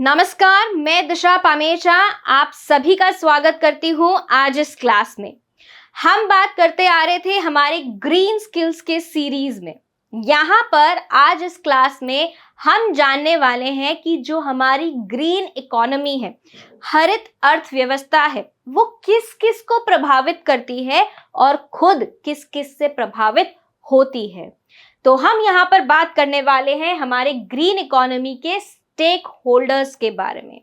नमस्कार, मैं दिशा पामेचा आप सभी का स्वागत करती हूँ। आज इस क्लास में हम बात करते आ रहे थे हमारे ग्रीन स्किल्स के सीरीज में। यहाँ पर आज इस क्लास में हम जानने वाले हैं कि जो हमारी ग्रीन इकोनॉमी है, हरित अर्थव्यवस्था है, वो किस किस को प्रभावित करती है और खुद किस किस से प्रभावित होती है। तो हम यहाँ पर बात करने वाले हैं हमारे ग्रीन इकोनॉमी के स्टेक होल्डर्स के बारे में।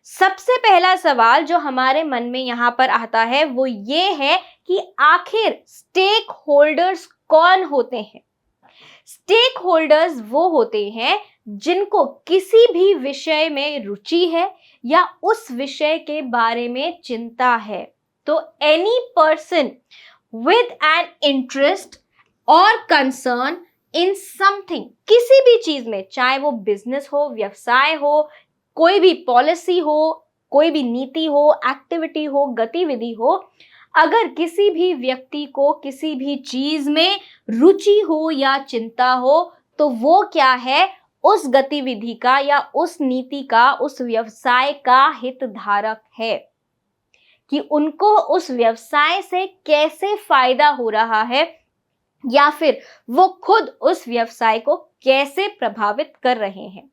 सबसे पहला सवाल जो हमारे मन में यहाँ पर आता है वो ये है कि आखिर स्टेक होल्डर्स कौन होते हैं। स्टेक होल्डर्स वो होते हैं जिनको किसी भी विषय में रुचि है या उस विषय के बारे में चिंता है। तो any person with an interest और कंसर्न इन समथिंग, किसी भी चीज में, चाहे वो बिजनेस हो, व्यवसाय हो, कोई भी पॉलिसी हो, कोई भी नीति हो, एक्टिविटी हो, गतिविधि हो, अगर किसी भी व्यक्ति को किसी भी चीज में रुचि हो या चिंता हो तो वो क्या है, उस गतिविधि का या उस नीति का, उस व्यवसाय का हितधारक है कि उनको उस व्यवसाय से कैसे फायदा हो रहा है या फिर वो खुद उस व्यवसाय को कैसे प्रभावित कर रहे हैं।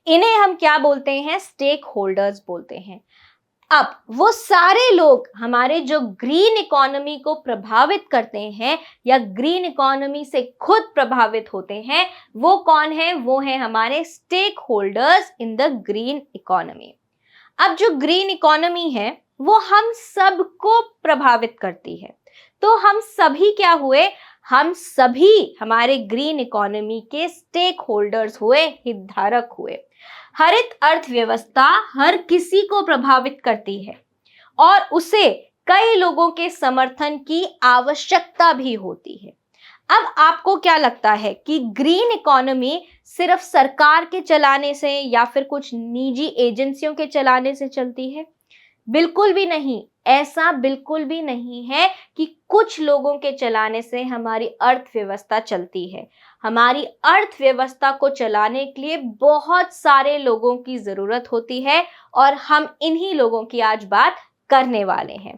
इन्हें हम क्या बोलते हैं? स्टेक होल्डर्स बोलते हैं। अब वो सारे लोग हमारे जो ग्रीन इकोनॉमी को प्रभावित करते हैं या ग्रीन इकोनॉमी से खुद प्रभावित होते हैं, वो कौन है? वो है हमारे stakeholders in the green economy. अब जो ग्रीन इकोनॉमी है वो हम सबको प्रभावित करती है। तो हम सभी क्या हुए? हम सभी हमारे ग्रीन इकोनॉमी के स्टेक होल्डर्स हुए, हितधारक हुए। हरित अर्थव्यवस्था हर किसी को प्रभावित करती है और उसे कई लोगों के समर्थन की आवश्यकता भी होती है। अब आपको क्या लगता है कि ग्रीन इकोनॉमी सिर्फ सरकार के चलाने से या फिर कुछ निजी एजेंसियों के चलाने से चलती है? बिल्कुल भी नहीं। ऐसा बिल्कुल भी नहीं है कि कुछ लोगों के चलाने से हमारी अर्थव्यवस्था चलती है। हमारी अर्थव्यवस्था को चलाने के लिए बहुत सारे लोगों की जरूरत होती है और हम इन्हीं लोगों की आज बात करने वाले हैं।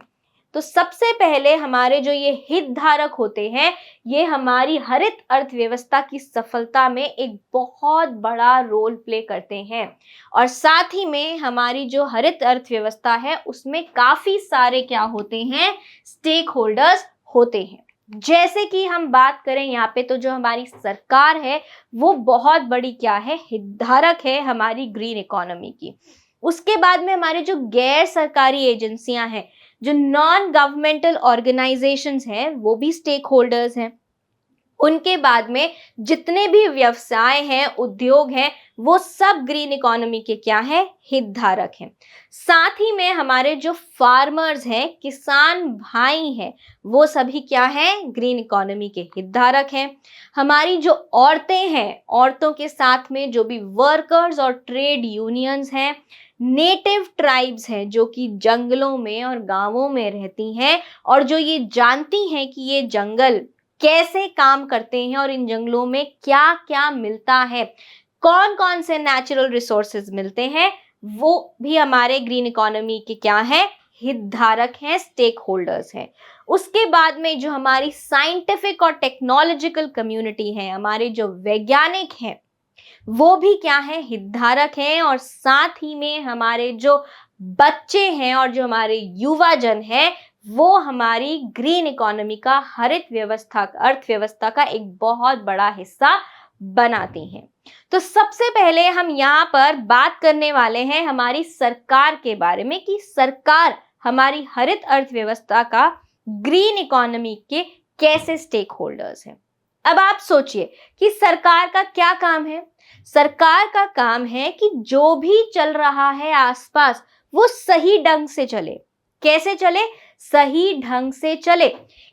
तो सबसे पहले हमारे जो ये हितधारक होते हैं, ये हमारी हरित अर्थव्यवस्था की सफलता में एक बहुत बड़ा रोल प्ले करते हैं और साथ ही में हमारी जो हरित अर्थव्यवस्था है उसमें काफी सारे क्या होते हैं? स्टेक होल्डर्स होते हैं। जैसे कि हम बात करें यहाँ पे तो जो हमारी सरकार है वो बहुत बड़ी क्या है? हितधारक है हमारी ग्रीन इकोनॉमी की। उसके बाद में हमारे जो गैर सरकारी एजेंसियां हैं, जो नॉन गवर्नमेंटल ऑर्गेनाइजेशंस हैं, वो भी स्टेक होल्डर्स हैं। उनके बाद में जितने भी व्यवसाय हैं, उद्योग हैं, वो सब ग्रीन इकोनॉमी के क्या है? हितधारक हैं। साथ ही में हमारे जो फार्मर्स हैं, किसान भाई हैं, वो सभी क्या हैं? ग्रीन इकोनॉमी के हितधारक हैं। हमारी जो औरतें हैं, औरतों के साथ में जो भी वर्कर्स और ट्रेड यूनियंस हैं, नेटिव ट्राइब्स हैं जो कि जंगलों में और गांवों में रहती हैं और जो ये जानती हैं कि ये जंगल कैसे काम करते हैं और इन जंगलों में क्या क्या मिलता है, कौन कौन से नेचुरल रिसोर्सेज मिलते हैं, वो भी हमारे ग्रीन इकोनॉमी के क्या हैं? हितधारक हैं, स्टेक होल्डर्स हैं। उसके बाद में जो हमारी साइंटिफिक और टेक्नोलॉजिकल कम्युनिटी है, हमारे जो वैज्ञानिक हैं, वो भी क्या है? हितधारक हैं। और साथ ही में हमारे जो बच्चे हैं और जो हमारे युवा जन हैं, वो हमारी ग्रीन इकोनॉमी का, हरित व्यवस्था, अर्थव्यवस्था का एक बहुत बड़ा हिस्सा बनाती हैं। तो सबसे पहले हम यहाँ पर बात करने वाले हैं हमारी सरकार के बारे में कि सरकार हमारी हरित अर्थव्यवस्था का, ग्रीन इकोनॉमी के कैसे स्टेक होल्डर्स हैं। अब आप सोचिए कि सरकार का क्या काम है? सरकार का काम है कि जो भी चल रहा है आसपास वो सही ढंग से चले। कैसे चले? सही ढंग से चले।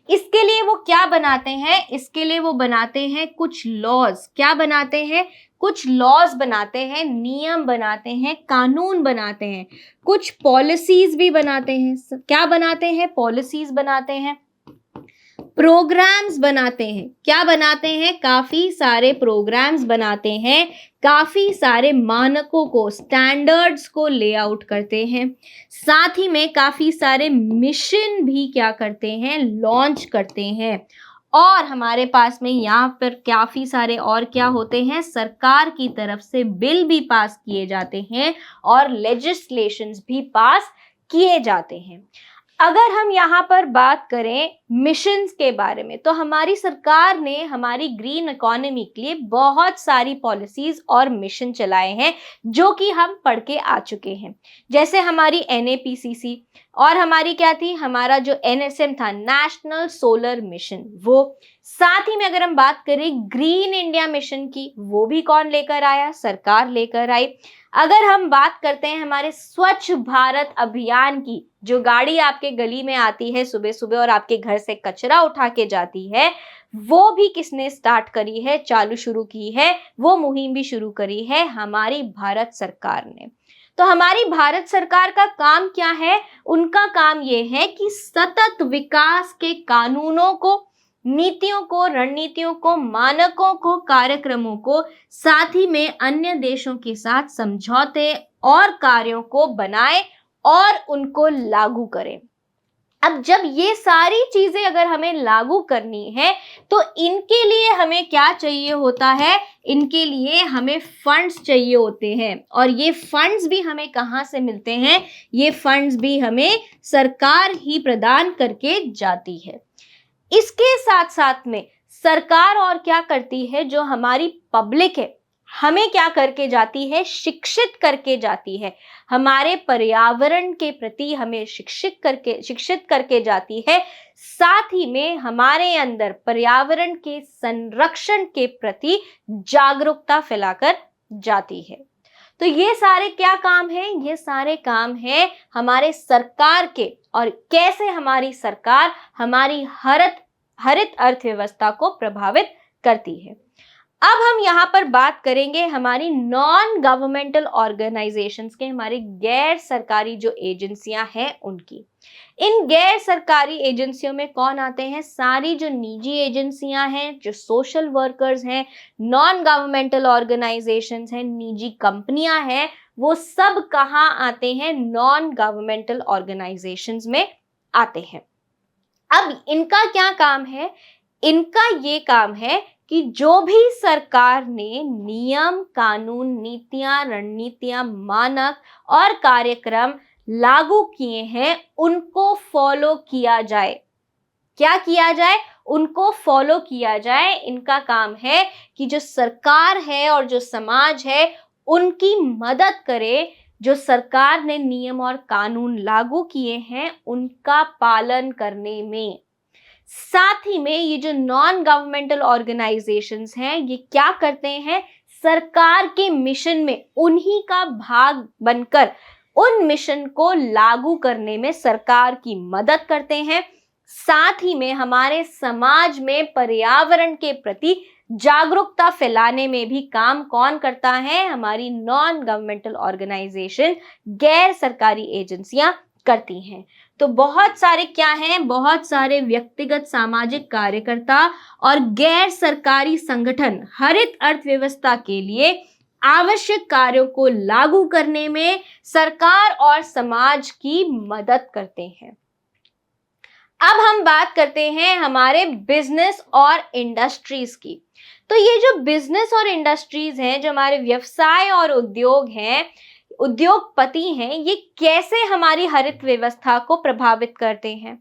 इसके लिए वो क्या बनाते हैं? इसके लिए वो बनाते हैं कुछ लॉज। क्या बनाते हैं? कुछ लॉज बनाते हैं, नियम बनाते हैं, कानून बनाते हैं, कुछ पॉलिसीज भी बनाते हैं। क्या बनाते हैं? पॉलिसीज बनाते हैं। प्रोग्राम्स बनाते हैं। क्या बनाते हैं? काफी सारे प्रोग्राम्स बनाते हैं, काफी सारे मानकों को, स्टैंडर्ड्स को ले आउट करते हैं। साथ ही में काफी सारे मिशन भी क्या करते हैं? लॉन्च करते हैं। और हमारे पास में यहाँ पर काफी सारे और क्या होते हैं? सरकार की तरफ से बिल भी पास किए जाते हैं और लेजिस्लेशंस भी पास किए जाते हैं। अगर हम यहाँ पर बात करें मिशंस के बारे में, तो हमारी सरकार ने हमारी ग्रीन इकोनॉमी के लिए बहुत सारी पॉलिसीज और मिशन चलाए हैं जो कि हम पढ़ के आ चुके हैं। जैसे हमारी NAPCC, और हमारी क्या थी? हमारा जो NSM था, नेशनल सोलर मिशन, वो। साथ ही में अगर हम बात करें ग्रीन इंडिया मिशन की, वो भी कौन लेकर आया? सरकार लेकर आई। अगर हम बात करते हैं हमारे स्वच्छ भारत अभियान की, जो गाड़ी आपके गली में आती है सुबह सुबह और आपके घर से कचरा उठा के जाती है, वो भी किसने स्टार्ट करी है, चालू शुरू की है? वो मुहिम भी शुरू करी है हमारी भारत सरकार ने। तो हमारी भारत सरकार का काम क्या है? उनका काम ये है कि सतत विकास के कानूनों को, नीतियों को, रणनीतियों को, मानकों को, कार्यक्रमों को, साथ ही में अन्य देशों के साथ समझौते और कार्यों को बनाए और उनको लागू करें। अब जब ये सारी चीजें अगर हमें लागू करनी है, तो इनके लिए हमें क्या चाहिए होता है? इनके लिए हमें फंड्स चाहिए होते हैं। और ये फंड्स भी हमें कहाँ से मिलते हैं? ये फंड्स भी हमें सरकार ही प्रदान करके जाती है। इसके साथ साथ में सरकार और क्या करती है? जो हमारी पब्लिक है, हमें क्या करके जाती है? शिक्षित करके जाती है। हमारे पर्यावरण के प्रति हमें शिक्षित करके जाती है। साथ ही में हमारे अंदर पर्यावरण के संरक्षण के प्रति जागरूकता फैलाकर जाती है। तो ये सारे क्या काम हैं? ये सारे काम हैं हमारे सरकार के, और कैसे हमारी सरकार हमारी हरित अर्थव्यवस्था को प्रभावित करती है। अब हम यहाँ पर बात करेंगे हमारी नॉन गवर्नमेंटल ऑर्गेनाइजेशंस के, हमारी गैर सरकारी जो एजेंसियां हैं उनकी। इन गैर सरकारी एजेंसियों में कौन आते हैं? सारी जो निजी एजेंसियां हैं, जो सोशल वर्कर्स हैं, नॉन गवर्नमेंटल ऑर्गेनाइजेशंस हैं, निजी कंपनियां हैं, वो सब कहाँ आते हैं? नॉन गवर्नमेंटल ऑर्गेनाइजेशंस में आते हैं। अब इनका क्या काम है? इनका ये काम है कि जो भी सरकार ने नियम, कानून, नीतियां, रणनीतियां, मानक और कार्यक्रम लागू किए हैं, उनको फॉलो किया जाए। क्या किया जाए? उनको फॉलो किया जाए। इनका काम है कि जो सरकार है और जो समाज है, उनकी मदद करे। जो सरकार ने नियम और कानून लागू किए हैं, उनका पालन करने में। साथ ही में ये जो नॉन गवर्नमेंटल ऑर्गेनाइजेशंस हैं, ये क्या करते हैं? सरकार के मिशन में उन्हीं का भाग बनकर उन मिशन को लागू करने में सरकार की मदद करते हैं। साथ ही में हमारे समाज में पर्यावरण के प्रति जागरूकता फैलाने में भी काम कौन करता है? हमारी नॉन गवर्नमेंटल ऑर्गेनाइजेशन, गैर सरकारी एजेंसियां करती हैं। तो बहुत सारे क्या हैं? बहुत सारे व्यक्तिगत सामाजिक कार्यकर्ता और गैर सरकारी संगठन हरित अर्थव्यवस्था के लिए आवश्यक कार्यों को लागू करने में सरकार और समाज की मदद करते हैं। अब हम बात करते हैं हमारे बिजनेस और इंडस्ट्रीज की। तो ये जो बिजनेस और इंडस्ट्रीज हैं, जो हमारे व्यवसाय और उद्योग हैं, उद्योगपति हैं, ये कैसे हमारी हरित व्यवस्था को प्रभावित करते हैं?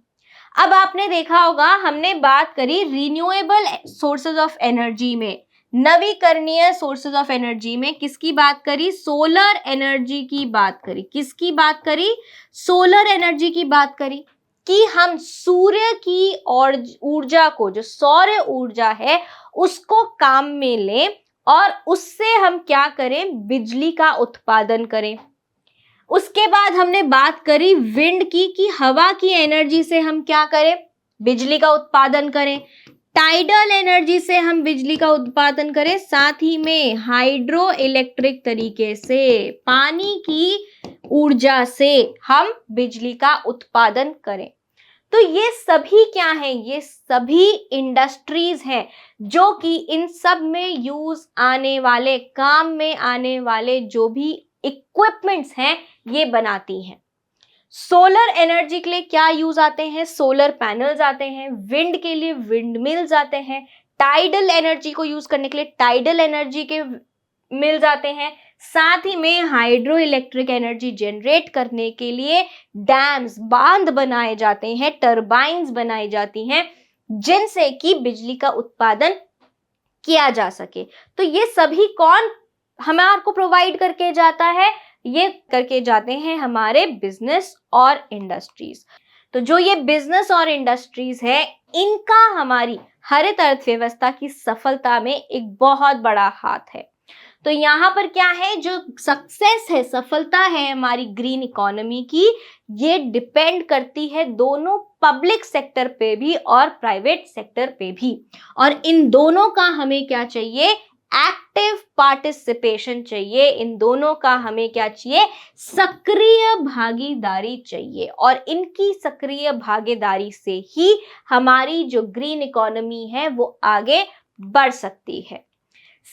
अब आपने देखा होगा, हमने बात करी रिन्यूएबल सोर्सेज ऑफ एनर्जी में, नवीकरणीय सोर्सेज ऑफ एनर्जी में किसकी बात करी? सोलर एनर्जी की बात करी। किसकी बात करी? सोलर एनर्जी की बात करी कि हम सूर्य की और ऊर्जा को, जो सौर ऊर्जा है, उसको काम में लें और उससे हम क्या करें? बिजली का उत्पादन करें। उसके बाद हमने बात करी विंड की, कि हवा की एनर्जी से हम क्या करें? बिजली का उत्पादन करें। टाइडल एनर्जी से हम बिजली का उत्पादन करें। साथ ही में हाइड्रो इलेक्ट्रिक तरीके से, पानी की ऊर्जा से हम बिजली का उत्पादन करें। तो तो ये सभी क्या हैं? ये सभी इंडस्ट्रीज हैं जो कि इन सब में यूज आने वाले, काम में आने वाले जो भी इक्विपमेंट्स हैं ये बनाती हैं। सोलर एनर्जी के लिए क्या यूज आते हैं? सोलर पैनल्स आते हैं। विंड के लिए विंड मिल्स आते हैं। टाइडल एनर्जी को यूज करने के लिए टाइडल एनर्जी के मिल्स आते हैं। साथ ही में हाइड्रो इलेक्ट्रिक एनर्जी जनरेट करने के लिए डैम्स, बांध बनाए जाते हैं, टरबाइन्स बनाई जाती हैं जिनसे कि बिजली का उत्पादन किया जा सके। तो ये सभी कौन हमारे को प्रोवाइड करके जाता है? ये करके जाते हैं हमारे बिजनेस और इंडस्ट्रीज। तो जो ये बिजनेस और इंडस्ट्रीज है, इनका हमारी हरित अर्थव्यवस्था की सफलता में एक बहुत बड़ा हाथ है। तो यहाँ पर क्या है, जो सक्सेस है, सफलता है हमारी ग्रीन इकोनॉमी की, ये डिपेंड करती है दोनों पब्लिक सेक्टर पे भी और प्राइवेट सेक्टर पे भी। और इन दोनों का हमें क्या चाहिए? एक्टिव पार्टिसिपेशन चाहिए। इन दोनों का हमें क्या चाहिए? सक्रिय भागीदारी चाहिए। और इनकी सक्रिय भागीदारी से ही हमारी जो ग्रीन इकोनॉमी है वो आगे बढ़ सकती है।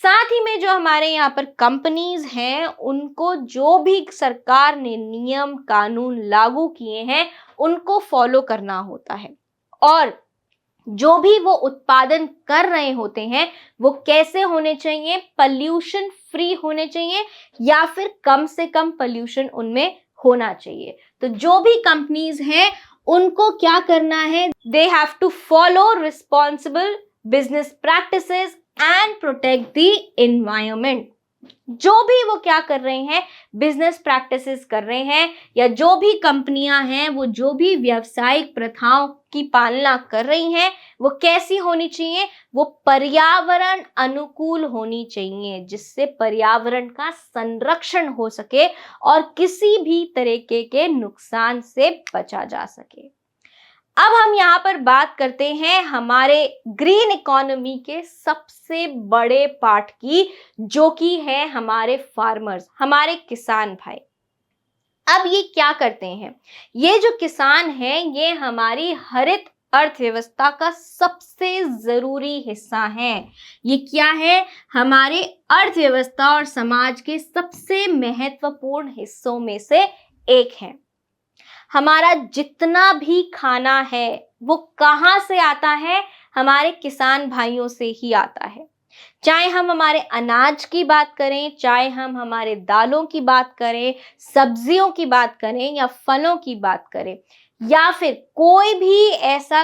साथ ही में जो हमारे यहाँ पर कंपनीज हैं, उनको जो भी सरकार ने नियम कानून लागू किए हैं उनको फॉलो करना होता है। और जो भी वो उत्पादन कर रहे होते हैं वो कैसे होने चाहिए? पॉल्यूशन फ्री होने चाहिए, या फिर कम से कम पॉल्यूशन उनमें होना चाहिए। तो जो भी कंपनीज हैं उनको क्या करना है? They have to follow responsible business practices and protect the environment. जो भी वो क्या कर रहे हैं, बिजनेस प्रैक्टिसेस कर रहे हैं, या जो भी कंपनियां हैं वो जो भी व्यावसायिक प्रथाओं की पालना कर रही हैं, वो कैसी होनी चाहिए? वो पर्यावरण अनुकूल होनी चाहिए, जिससे पर्यावरण का संरक्षण हो सके और किसी भी तरीके के नुकसान से बचा जा सके। अब हम यहाँ पर बात करते हैं हमारे ग्रीन इकोनॉमी के सबसे बड़े पार्ट की, जो कि है हमारे फार्मर्स, हमारे किसान भाई। अब ये क्या करते हैं? ये जो किसान हैं ये हमारी हरित अर्थव्यवस्था का सबसे जरूरी हिस्सा है। ये क्या है? हमारे अर्थव्यवस्था और समाज के सबसे महत्वपूर्ण हिस्सों में से एक है। हमारा जितना भी खाना है वो कहाँ से आता है? हमारे किसान भाइयों से ही आता है। चाहे हम हमारे अनाज की बात करें, चाहे हम हमारे दालों की बात करें, सब्जियों की बात करें, या फलों की बात करें, या फिर कोई भी ऐसा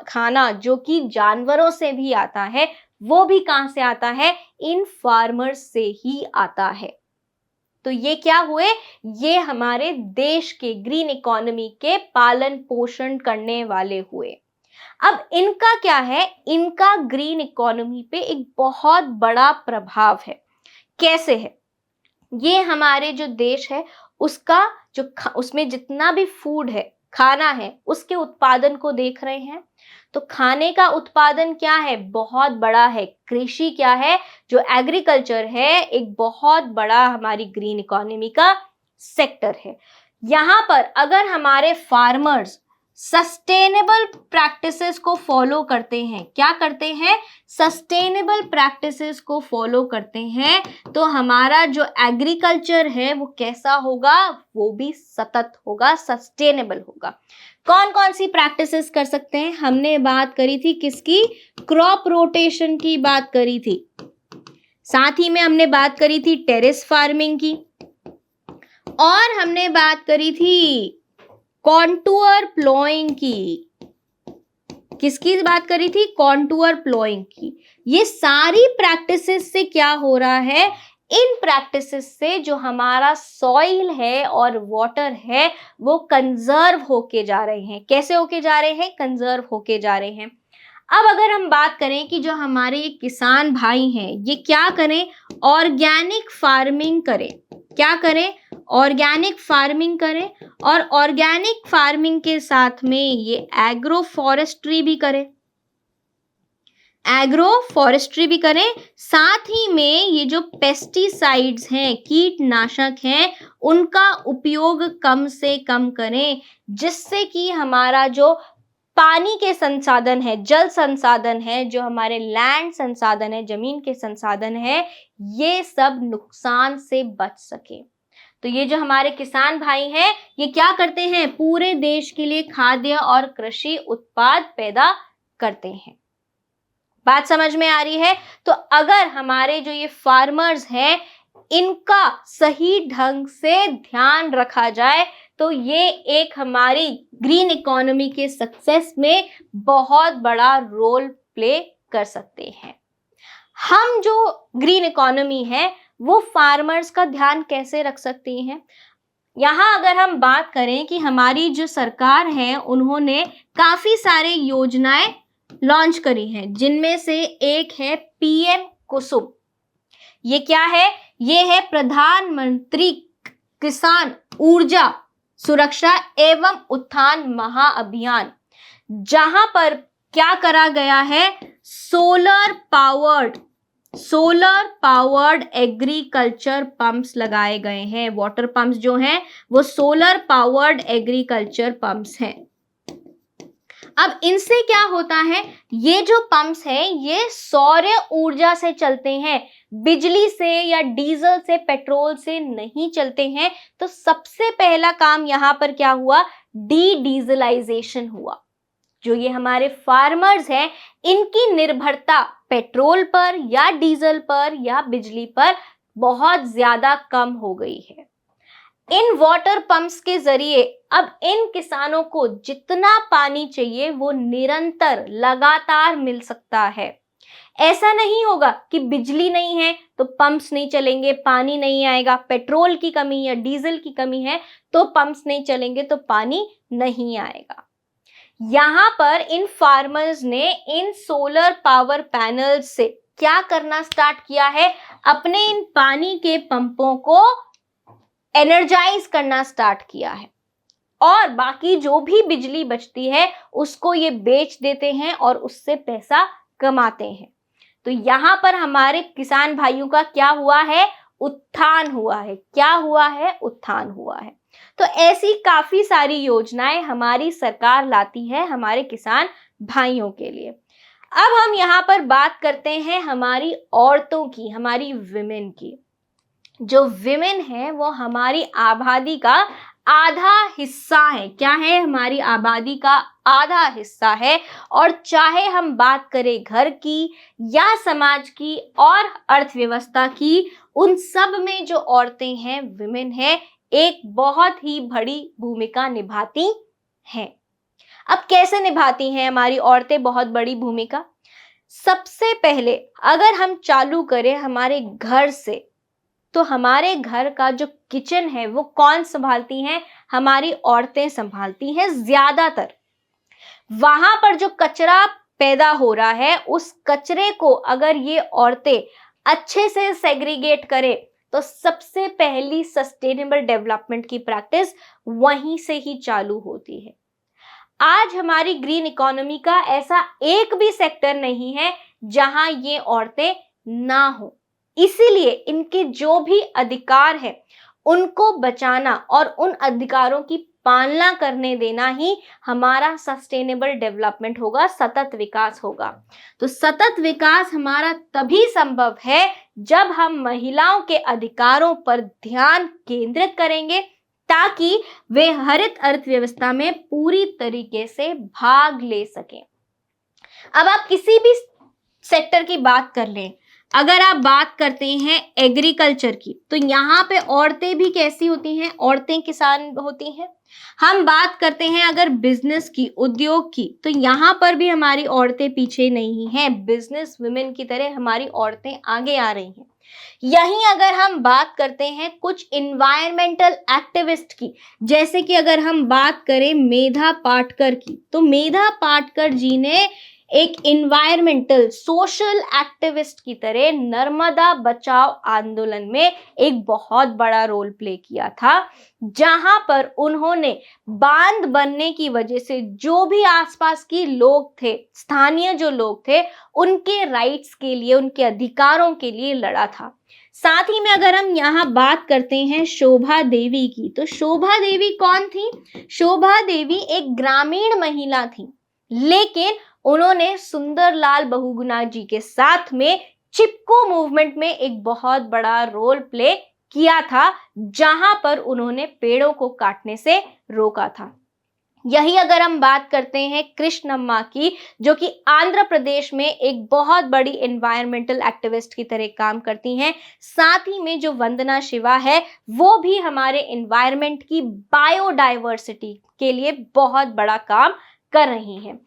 खाना जो कि जानवरों से भी आता है, वो भी कहाँ से आता है? इन फार्मर्स से ही आता है। तो ये क्या हुए? ये हमारे देश के ग्रीन इकोनॉमी के पालन पोषण करने वाले हुए। अब इनका क्या है? इनका ग्रीन इकोनॉमी पे एक बहुत बड़ा प्रभाव है। कैसे है? ये हमारे जो देश है उसका जो उसमें जितना भी फूड है, खाना है, उसके उत्पादन को देख रहे हैं। तो खाने का उत्पादन क्या है? बहुत बड़ा है। कृषि क्या है? जो एग्रीकल्चर है, एक बहुत बड़ा हमारी ग्रीन इकोनॉमी का सेक्टर है। यहाँ पर अगर हमारे फार्मर्स सस्टेनेबल प्रैक्टिसेस को फॉलो करते हैं, क्या करते हैं? सस्टेनेबल प्रैक्टिसेस को फॉलो करते हैं, तो हमारा जो एग्रीकल्चर है वो कैसा होगा? वो भी सतत होगा, सस्टेनेबल होगा। कौन कौन सी प्रैक्टिसेस कर सकते हैं? हमने बात करी थी किसकी? क्रॉप रोटेशन की बात करी थी। साथ ही में हमने बात करी थी टेरेस फार्मिंग की, और हमने बात करी थी कॉन्टूअर प्लोइंग की। किसकी बात करी थी? कॉन्टूअर प्लोइंग की। ये सारी प्रैक्टिसेस से क्या हो रहा है? इन प्रैक्टिसेस से जो हमारा सॉइल है और वाटर है वो कंजर्व होके जा रहे हैं। कैसे होके जा रहे हैं? कंजर्व होके जा रहे हैं। अब अगर हम बात करें कि जो हमारे किसान भाई हैं ये क्या करें? ऑर्गेनिक फार्मिंग करें। क्या करें? ऑर्गेनिक फार्मिंग करें, और ऑर्गेनिक फार्मिंग के साथ में ये एग्रो फॉरेस्ट्री भी करें। एग्रो फॉरेस्ट्री भी करें। साथ ही में ये जो पेस्टिसाइड्स हैं, कीटनाशक हैं, उनका उपयोग कम से कम करें, जिससे कि हमारा जो पानी के संसाधन है, जल संसाधन है, जो हमारे लैंड संसाधन है, जमीन के संसाधन है, ये सब नुकसान से बच सके। तो ये जो हमारे किसान भाई हैं, ये क्या करते हैं, पूरे देश के लिए खाद्य और कृषि उत्पाद पैदा करते हैं। बात समझ में आ रही है? तो अगर हमारे जो ये फार्मर्स हैं, इनका सही ढंग से ध्यान रखा जाए तो ये एक हमारी ग्रीन इकोनॉमी के सक्सेस में बहुत बड़ा रोल प्ले कर सकते हैं। हम जो ग्रीन इकोनॉमी है वो फार्मर्स का ध्यान कैसे रख सकती हैं? यहाँ अगर हम बात करें कि हमारी जो सरकार है, उन्होंने काफी सारे योजनाएं लॉन्च करी हैं, जिनमें से एक है पीएम कुसुम। ये क्या है? ये है प्रधानमंत्री किसान ऊर्जा सुरक्षा एवं उत्थान महाअभियान, जहां पर क्या करा गया है, सोलर पावर्ड एग्रीकल्चर पंप्स लगाए गए हैं। वाटर पंप्स जो हैं वो सोलर पावर्ड एग्रीकल्चर पंप्स हैं। अब इनसे क्या होता है, ये जो पंप्स हैं ये सौर ऊर्जा से चलते हैं, बिजली से या डीजल से, पेट्रोल से नहीं चलते हैं। तो सबसे पहला काम यहाँ पर क्या हुआ, डीडीजलाइजेशन हुआ। जो ये हमारे फार्मर्स हैं, इनकी निर्भरता पेट्रोल पर या डीजल पर या बिजली पर बहुत ज्यादा कम हो गई है। इन वाटर पंप्स के जरिए अब इन किसानों को जितना पानी चाहिए वो निरंतर लगातार मिल सकता है। ऐसा नहीं होगा कि बिजली नहीं है तो पंप्स नहीं चलेंगे, पानी नहीं आएगा, पेट्रोल की कमी या डीजल की कमी है तो पंप्स नहीं चलेंगे तो पानी नहीं आएगा। यहाँ पर इन फार्मर्स ने इन सोलर पावर पैनल से क्या करना स्टार्ट किया है, अपने इन पानी के पंपों को एनर्जाइज करना स्टार्ट किया है और बाकी जो भी बिजली बचती है उसको ये बेच देते हैं और उससे पैसा कमाते हैं। तो यहाँ पर हमारे किसान भाइयों का क्या हुआ है, उत्थान हुआ है। क्या हुआ है, उत्थान हुआ है। तो ऐसी काफी सारी योजनाएं हमारी सरकार लाती है हमारे किसान भाइयों के लिए। अब हम यहाँ पर बात करते हैं हमारी औरतों की, हमारी विमेन की। जो विमेन है वो हमारी आबादी का आधा हिस्सा है। क्या है, हमारी आबादी का आधा हिस्सा है। और चाहे हम बात करें घर की या समाज की और अर्थव्यवस्था की, उन सब में जो औरतें हैं, विमेन है, एक बहुत ही बड़ी भूमिका निभाती हैं। अब कैसे निभाती हैं हमारी औरतें बहुत बड़ी भूमिका? सबसे पहले अगर हम चालू करें हमारे घर से, तो हमारे घर का जो किचन है वो कौन संभालती हैं, हमारी औरतें संभालती हैं ज्यादातर। वहां पर जो कचरा पैदा हो रहा है, उस कचरे को अगर ये औरतें अच्छे से सेग्रीगेट करें तो सबसे पहली सस्टेनेबल डेवलपमेंट की प्रैक्टिस वहीं से ही चालू होती है। आज हमारी ग्रीन इकोनॉमी का ऐसा एक भी सेक्टर नहीं है जहां ये औरतें ना हो। इसीलिए इनके जो भी अधिकार है उनको बचाना और उन अधिकारों की पालना करने देना ही हमारा सस्टेनेबल डेवलपमेंट होगा, सतत विकास होगा। तो सतत विकास हमारा तभी संभव है जब हम महिलाओं के अधिकारों पर ध्यान केंद्रित करेंगे, ताकि वे हरित अर्थव्यवस्था में पूरी तरीके से भाग ले सकें। अब आप किसी भी सेक्टर की बात कर लें, अगर आप बात करते हैं एग्रीकल्चर की, तो यहाँ पे औरतें भी कैसी होती हैं, औरतें किसान होती हैं। हम बात करते हैं अगर बिजनेस की, उद्योग की, तो यहाँ पर भी हमारी औरतें पीछे नहीं हैं। बिजनेस वुमेन की तरह हमारी औरतें आगे आ रही हैं। यहीं अगर हम बात करते हैं कुछ इन्वायरमेंटल एक्टिविस्ट की, जैसे कि अगर हम बात करें मेधा पाटकर की, तो मेधा पाटकर जी ने एक इन्वायरमेंटल सोशल एक्टिविस्ट की तरह नर्मदा बचाओ आंदोलन में एक बहुत बड़ा रोल प्ले किया था, जहां पर उन्होंने बांध बनने की वजह से जो भी आसपास के लोग थे, स्थानीय जो लोग थे, उनके राइट्स के लिए, उनके अधिकारों के लिए लड़ा था। साथ ही में अगर हम यहाँ बात करते हैं शोभा देवी की, तो शोभा देवी कौन थी? शोभा देवी एक ग्रामीण महिला थी, लेकिन उन्होंने सुंदरलाल बहुगुणा जी के साथ में चिपको मूवमेंट में एक बहुत बड़ा रोल प्ले किया था, जहां पर उन्होंने पेड़ों को काटने से रोका था। यही अगर हम बात करते हैं कृष्णम्मा की, जो कि आंध्र प्रदेश में एक बहुत बड़ी एनवायरमेंटल एक्टिविस्ट की तरह काम करती हैं। साथ ही में जो वंदना शिवा है, वो भी हमारे एनवायरमेंट की बायोडाइवर्सिटी के लिए बहुत बड़ा काम कर रही हैं।